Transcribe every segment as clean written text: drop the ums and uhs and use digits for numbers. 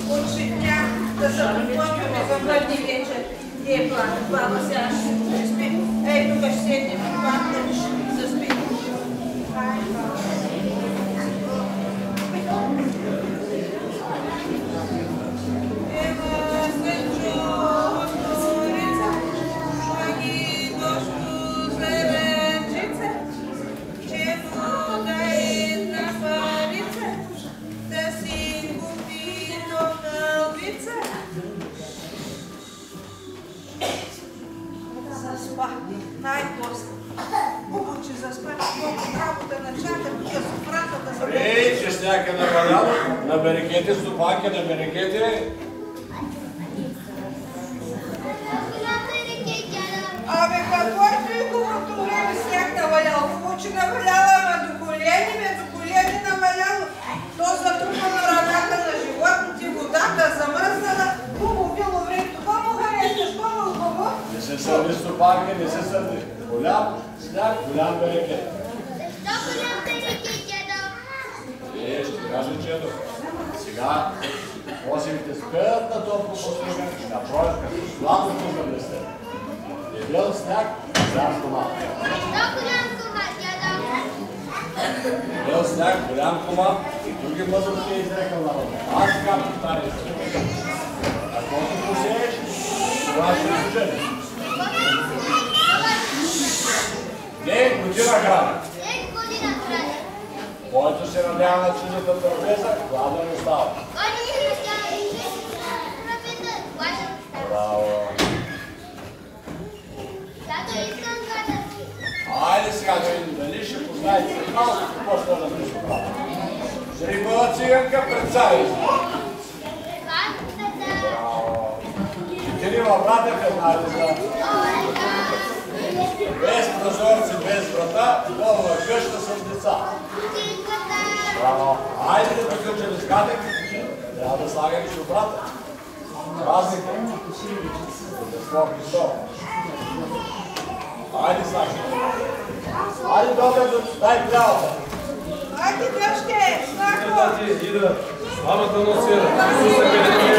Учителя да се подготвяме за бъдни вечер. Е, баба сега ще спи. Ей, тук ще седнем и бабата ще заспи. На берекете, стопанки, на берекете. Абе, какво е той хубавото време сняг навалял? Хубаво, че наваляла, ама до колени наваляло. То затрупа на раната на животните, водата замръзнала. Хубаво било времето. Какво му харесваш? Какво му хубаво? Не се сърди, стопанки, не се сърди. Голям сняг, голям берекет. Защо голям берекет, дядо? Ще кажа, чедо. Сега посевите спеят на топло посега и напролет като слабо тук да сте. Дебел сняг, голям комат. Защо голям комат, дядо? Дебел сняг, голям комат и други мъдрости е изрекал народа. Аз така повтаря се. Каквото посееш, това ще поженеш. Не, година храна. Който се надява на чуждата трапеза, гладен остава. Браво! Айде сега да видим дали ще познаете малко какво ще да нещо прави. Жребава циганка пред царите. Браво! Четирима братя знаете за... Без прозорци, без врата, голова къща с деца. Браво! Айде да приключим с гадък. Трябва да слагаме и обрата. Разлика. Божество Христов. Айде слагаме. Айде добре, дай плявата. Айде дръжте, Слако! Ида, славата носира. Исуса къде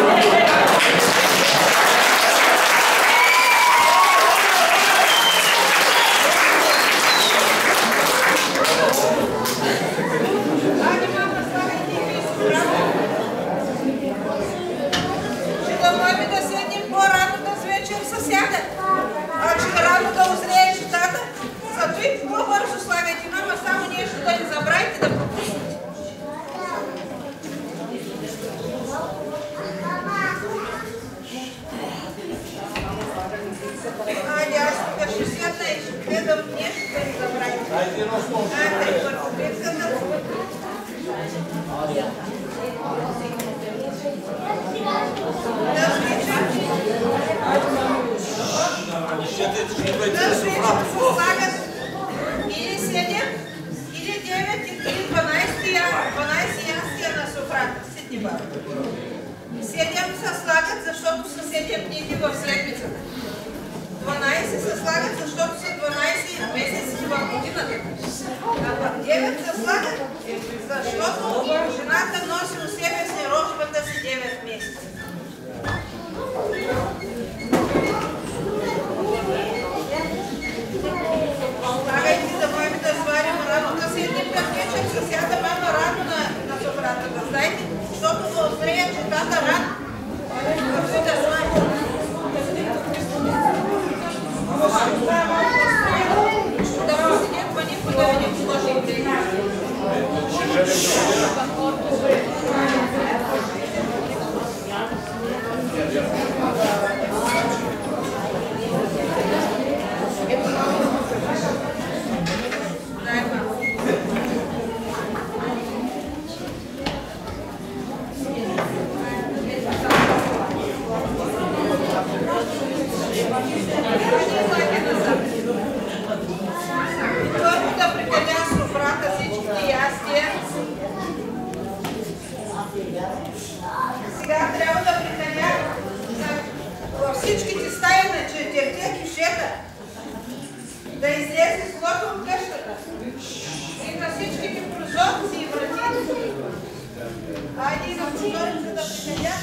Айде и на прозореца да приходят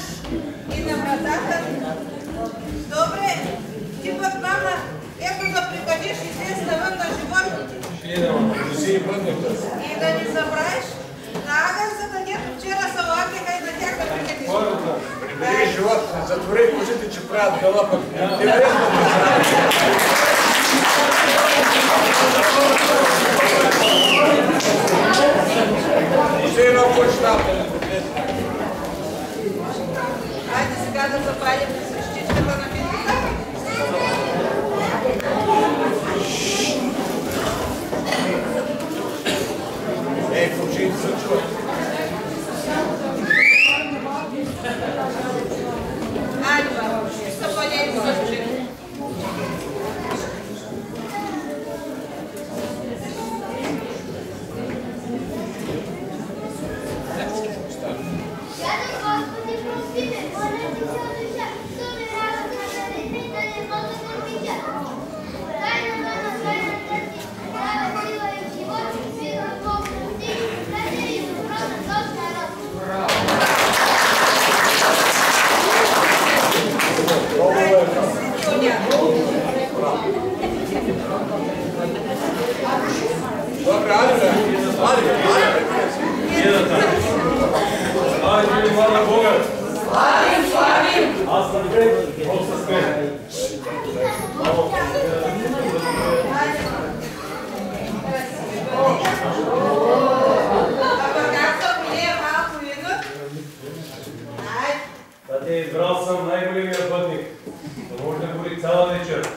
и на вратата. Добре, ти пък, мама, ето да приходиш и слез навън на животните. И да не забравиш на агънцата, дето вчера са лагаха и на тях да приходиш. Бери животните, затвори кожите, че правят гала пък. Ти врезно не знаеш. Ще има почтата. Айде сега да запалим свещичката на битвата. Ей, кучите се чуват. Айде, баба, ще се подели свещичката. Господи, прости ме, моля ти се отдържа, що не радват на дарите и да не мога да обича. Дай на мама, дай на търси, здраве, сила и живот, мир на Бог, ти, здраве и добро на този народ. Добре, айде бе. Айде, млада Бога! Славим! Аз съм пред, Бог с мен. Тате, избрал съм най-големия пътник. Да може да гори цяла вечер.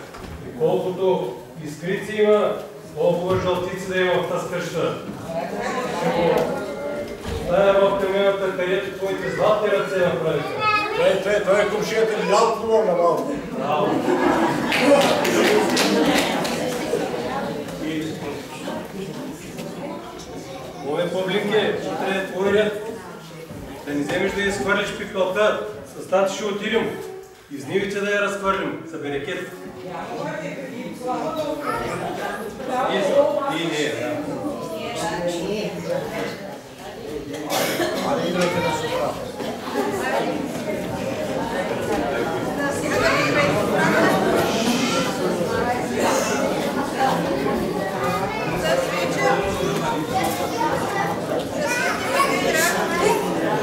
И колкото искрици има, толкова жълтици да има в тази къща. Тая в камената, където твоите златни ръце направиха. Той е кумшията ли ялко говор на малко. Браво! Мое Павлинке, утре е твой ред. Да не вземеш да я изхвърлиш пикалта. С тати ще отидем. Из нивите да я разхвърлим за берекет. И не, да. Айде, идвайте на сутра.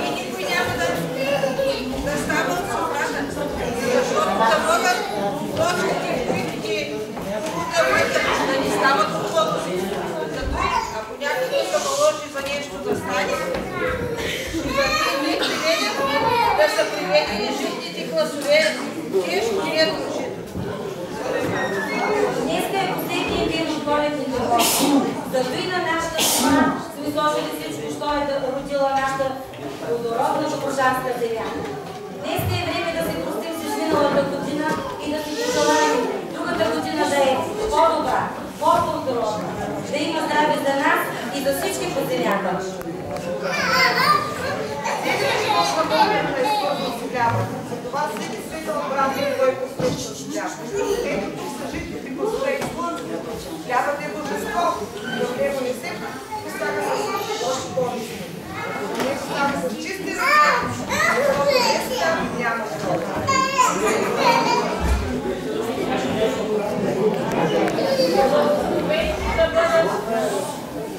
И никой няма да става от собрата, защото да могат точките, които ги да въркат, да ни стават отводни. Зато ако някой се наложи за нещо да стане, да са приведени житните класове, те ще отидат в жито. Днес е последния ден от Коледните гости. Зато и на нашата страна сме сложили всичко, що е родила нашата плодородна божанска земя. Днес е време да се простим с изминалата година и да си пожелаем другата година да е по-добра, по-плодородна, да има здраве за нас и за всички по земята. Затова всеки свидетел празник той послушва с тях. Ето, че са житните гласове и слънцето. Хлябът е божество, но в него не се поставя с още по-низко. Не поставя с чисти ръце, защото не става няма живота.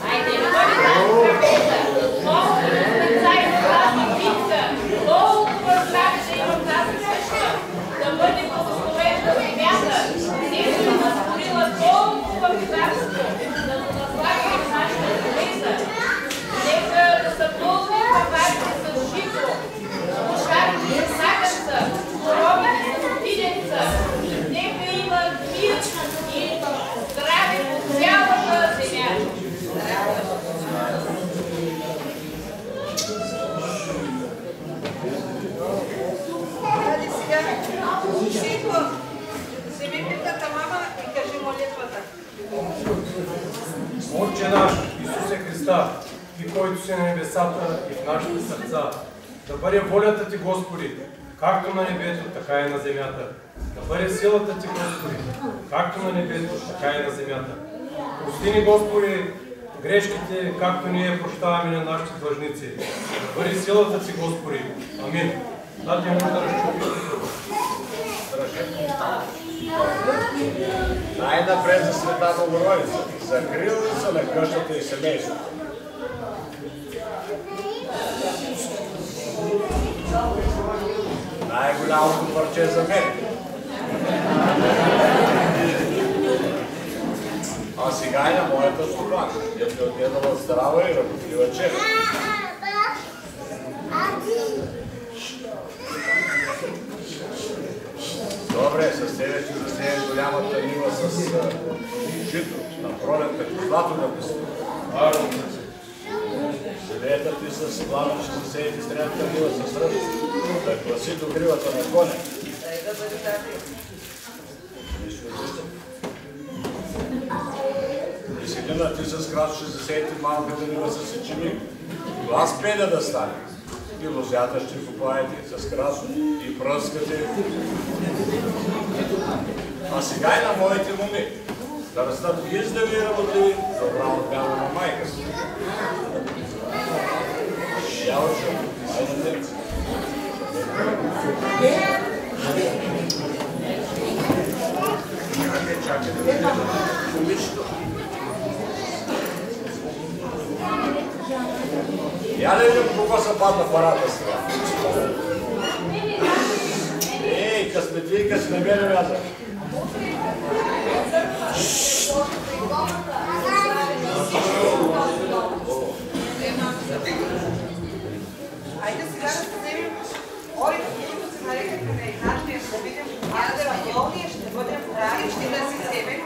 Айде, не бъде тази капета. Колко специално тази пица, толкова здраве да имам тази къща, да бъде благословена земята, нека да разтворила толкова богатство, да го наслагаме в нашата земеца. Нека да са пълни паварите с жито, кошарите с агънца, коровите с пиденца. Нека има мир и здраве по цялата земя. Хайде сега, Шийко, вземи питата мама и кажи молитвата. Отче наш, Исусе Христа, Ти, който си на небесата и в нашите сърца, да бъде волята Ти, Господи, както на небето, така и на земята. Да бъде силата Ти, Господи, както на небето, така и на земята. Прости ни, Господи, грешките, както ние прощаваме на нашите длъжници. Да бъде силата си, Господи. Амин. Дайте му да разчупи. Най-напред за Света Богородица, закрилница на къщата и семейството. Най-голямото парче за мен. А сега и на моята стопанка, дето е отгледала здрава и работлива чест. Добре, със себе си засея голямата нива с жито, на пролетта козлато да пусне. Лета ти с плана ще засеяти средната нива с ръст, да класи до гривата на коня. И седина ти с крас ще засеяти малката нива с ечемик. Глас пеля да стане. И лозята ще купаете с крас и пръскате. А сега и на моите моми. Да растат издави и работливи, добра отмяна на майка си. Явочо, айде дец. Чакайте, момичето. Я да видим колко са падна парата сега. Ей, късметлийка си на мене вяза. Айде сега да се вземем Олита, които се нарекат на еднажния, да видим ядера долни, ще бъдем прави, ще да си вземем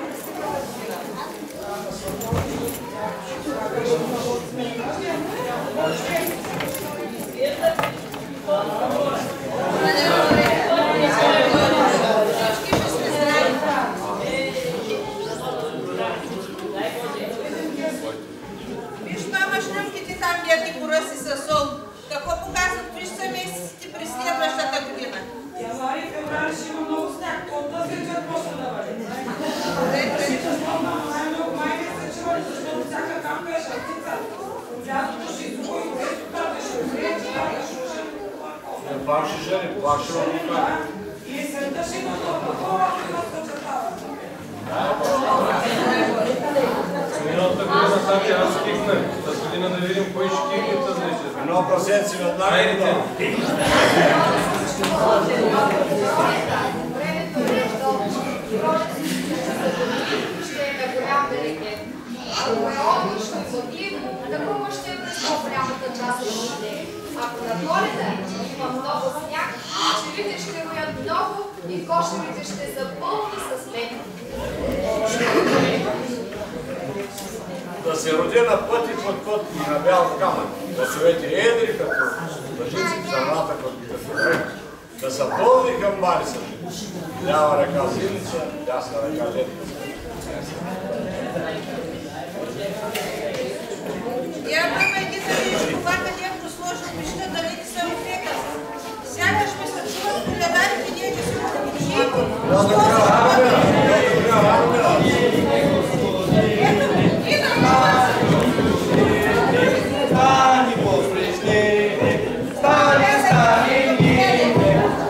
Виж, мама, шнъмките там, дяди поръси със сол. Какво показват? Виж са месеците през следващата година. Януари и февруари ще има много сняг. От тази вечер почва да вали. Най-много майка се чували, защото всяка камка е шартица. Лятото ще изгои, което тази ще озрее, че тази ще уши. Пак ще жени, пак ще въпукане. И есента ще има това, което съчетава. Миналата година тати аз кикнах. Тази година да видим кой ще кикне тази вечер. Едно прасенци веднага. Айдете. Ще е голям велике. Ако е облачно и златливо, такова ще е през по-голямата част от годините. Ако на Коледа има много сняг, пчелите ще роят много и кошерите ще са пълни с мед. Да се роди на път и под път и на бял камък. Гласовете едри като лъжици, зърната като време. Да са пълни камбари са. Лява ръка зимница, дясна ръка летница. Я мама, иди да видиш когато някой сложил пища, дали ти са опека. Сядаш ми се чуват коледарите, ние ти си подпиши. Стани посрещение, стани, стани,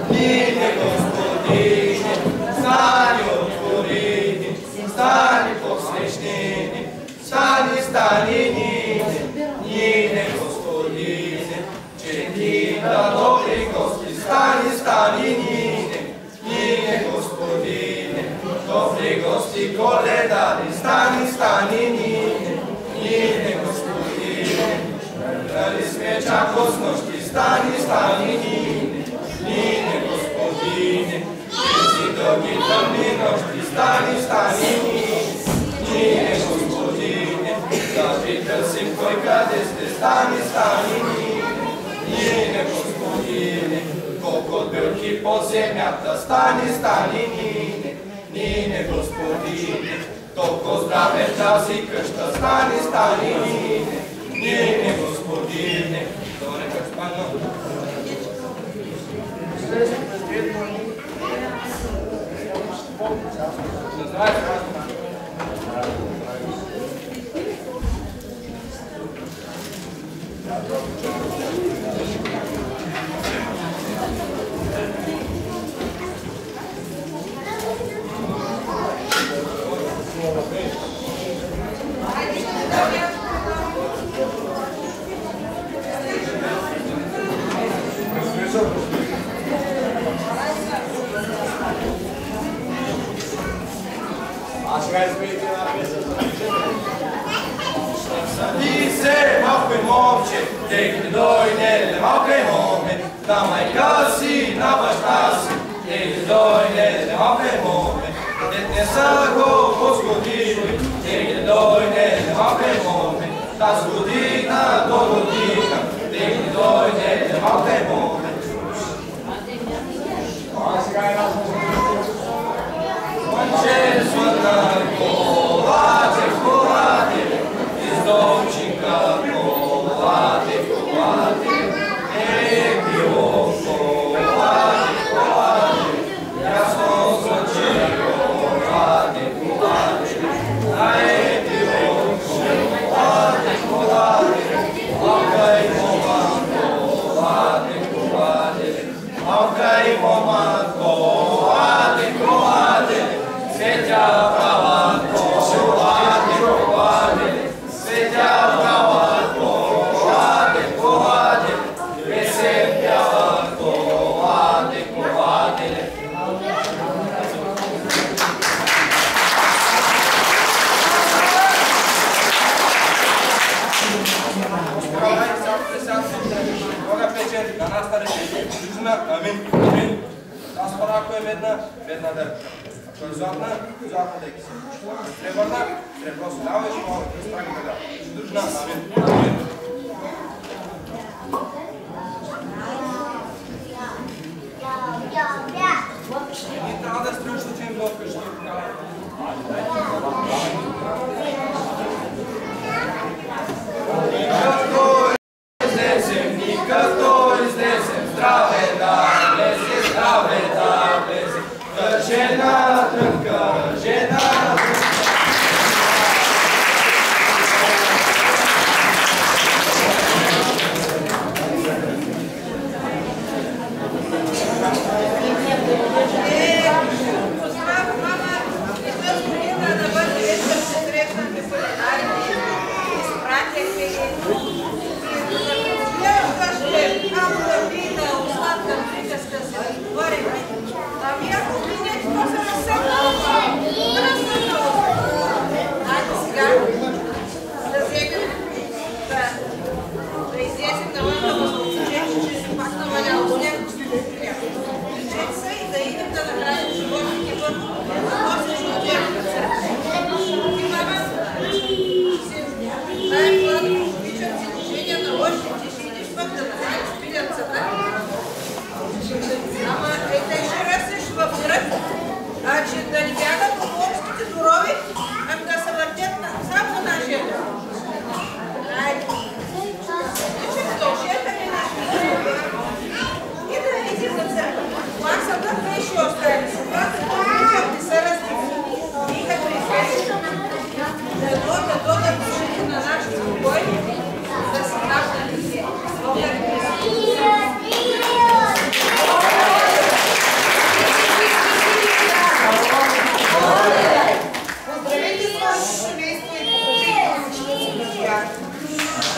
нине, Господине, стани отворени, стани посрещение, стани, стани, нине, Господине, че ти да добри гости, стани, стани, нине, Господине, добри гости, коледари, стани, стани, нине, Господине, дали сме чако с нощи, стани, стани, нине, Господине, тези дълги тъмни нощи, стани, стани, нине, Господине, да ви търсим кой къде сте, стани, стани, нине, Господине, колко дълги по земята, стани, стани, нине, Господине, толкова здраве в тази къща, стани, стани, нине, Господине, добре как спано. А сега изпейте една песен за учителя. Съди се, малко и момче, тек не дойде, малка и моме, на майка си, на баща си, тек не дойде, малка и моме, дет не са го Господи, тек не дойде, малка и моме, таз година до година, тек не дойде, малка и моме. А сега една Мънче свътна колате, колате, из домчика колате, колате, било колате, колате, ясно звучи колате, колате, било колате, колате, малка и мома колате, колате, малка и мома колате, колате, светя права колате, колате, светя права колате, колате, песен пява колате, колате. Бога пече, на нас стареше, жужна, амин, амин. Аз хора, ако е бедна, бедна дърка. Ако е златна, златна деки си. Ако е сребърна, сребро си дава и ще мога да страни меда. Жужна, амин, амин. И трябва да стриш, че им блокаш, ще така. Никато изнесем, здраве да влезе, здраве да влезе, жена трънка, жена трънка.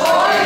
Ой,